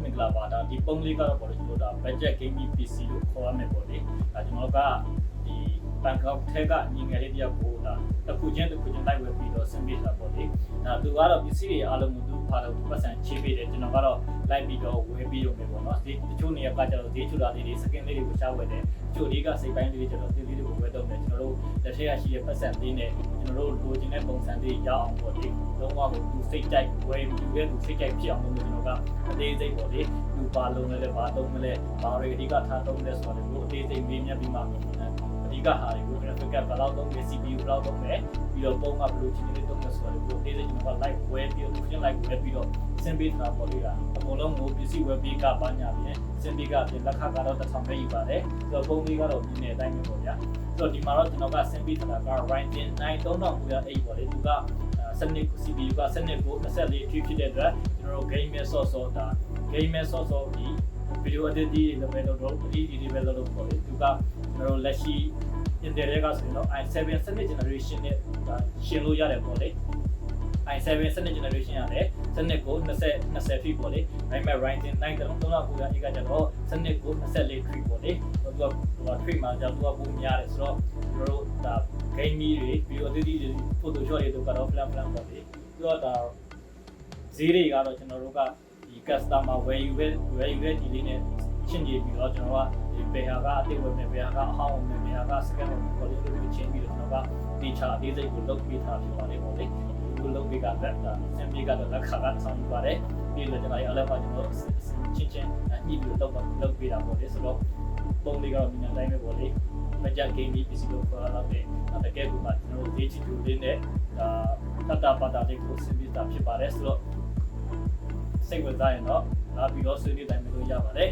မင်္ဂလာပါဒါဒီပုံလေးကတော့ပေါ့လေကျွန်တော်ဒါ budget gaming PC လို့ခေါ်ရမယ်ပေါ့လေဒါကျွန်တော်ကဒီဘန်ကောက်ထဲကညီငယ်လေးတယောက်ကိုဒါတစ်ခုချင်းလိုက်ဝယ်ပြီးတော့ဆင်းပေးတာပေါ့လေဒါသူကတော့ PC တွေအားလုံးကိုသူဖာလို့ပတ်စံချေးပေးတယ်ကျွန်တော်ကတော့လိုက်ပြီးတော့ဝယ်ပြီးတော့မယ်ပေါ့နော်ဒီတချို့နေရာကကျတော့ဈေးချူတာလေးတွေ skin လေးတွေကိုရှားဝယ်တယ်တချို့လေးကစိတ်ပိုင်းလေးတွေကျတော့ဒီလေးတွေကိုဝယ်တော့မယ်ကျွန်တော်တို့တစ်ထည့်ရရှိတဲ့ပတ်စံလေးနဲ့ကျွန်တော်တို့လိုချင်တဲ့ပုံစံလေးရအောင်ပေါ့လေလုံးဝကိုသူစိတ်ကြိုက်ဝယ်ယူတဲ့သူစိတ်ကြိုက်ဖြစ်အောင်လို့ကျွန်တော်ကအသေးစိတ်ပေါ့လေသူပါလုံးလဲဘာသုံးမလဲဘာတွေအဓိကထားသုံးလဲဆိုတော့အသေးစိတ်မေးမြန်းပြီးမှအဓိကဟာတွေကို graphic ကဘယ်လောက်သုံးလဲ CPU ဘယ်လောက်သုံးလဲပြီးတော့ပုံကဘယ်လိုချင်နေသုံးလဲဆိုတော့အသေးစိတ်ကျွန်တော်က live ဝယ်ပြီးတော့ print live ဝယ်ပြီးတော့စင်ပေးတာပေါ့လေကအကုန်လုံးကိုပစ္စည်းဝယ်ပြီးကပါညာပြီးစင်ပေးကပြင်လက်ခကတော့1000ပဲယူပါတယ်ဆိုတော့ပုံလေးကတော့ဒီနေ့အတိုင်းပဲပေါ့ဗျာဆိုတော့ဒီမှာတော့ကျွန်တော်ကစင်ပေးထားတာက Ryzen 9 3900H ပေါ့လေသူကစနစ် CPU ကစနစ်ကို24 GB ဖြစ်တဲ့အတွက်ကျွန်တော်တို့ gamer source ဒါ gamer source ဒီ video editing လုပ်မယ်လို့တော့ editing တွေပဲလုပ်လို့ပေါ့လေသူကကျွန်တော်တို့လက်ရှိ Intel တွေကဆိုရင်တော့ i7 7th generation နဲ့ရှင်လို့ရတယ်ပေါ့လေ i7 7th generation ရတယ်စနစ်ကို20ဖြစ်ပေါ့လေဒါပေမဲ့ Ryzen 9 3900H ကကျတော့စနစ်ကို24 ဖြစ်ပေါ့လေသူကtrade မှာကြောက်သူကပုံများတယ်ဆိုတော့ကျွန်တော်တို့ဒါ game တွေ video editing တွေ Photoshop တွေတော့ plan ပေါ့လေပြီးတော့ဒါဈေးတွေကတော့ကျွန်တော်တို့ကဒီ customer ဝယ်ယူတဲ့ဒီလေးနဲ့ရှင်းပြပြီးတော့ကျွန်တော်ကဒီဘယ်ဟာကအသေးဝယ်မယ်ဘယ်ဟာကအဟောင်းဝယ်မယ်ဘယ်ဟာက scan ဝယ်မယ်ပေါ့လေလို့ချင်းပြီးတော့ကျွန်တော်ကဒီချာအသေးစိတ်ကိုလုပ်ပေးထားဖြစ်ပါတယ်ပေါ့လေဒီလိုလုပ်ပေးကလက်တာစင်ပြေကတော့လက်ခါကဆောင်ယူပါတယ်ပြီးတော့ကျွန်တော်အလဲပါကျွန်တော်ချင်းညှိပြီးတော့လုပ်ပေးတာပေါ့လေဆိုတော့ပုံလေးကတော့ဒီနေ့တိုင်းပဲပေါ့လေမကြ gaming PC လို့ခေါ်ရတော့တယ်တကယ်ကိုမှကျွန်တော် HD2 လေးနဲ့ဒါတတာပါတာလေးကိုစင်ပြေတာဖြစ်ပါတယ်ဆိုတော့စိတ်ဝင်စားရင်တော့လာပြီးတော့ဆွေးနွေးတိုင်းမလို့ရပါတယ်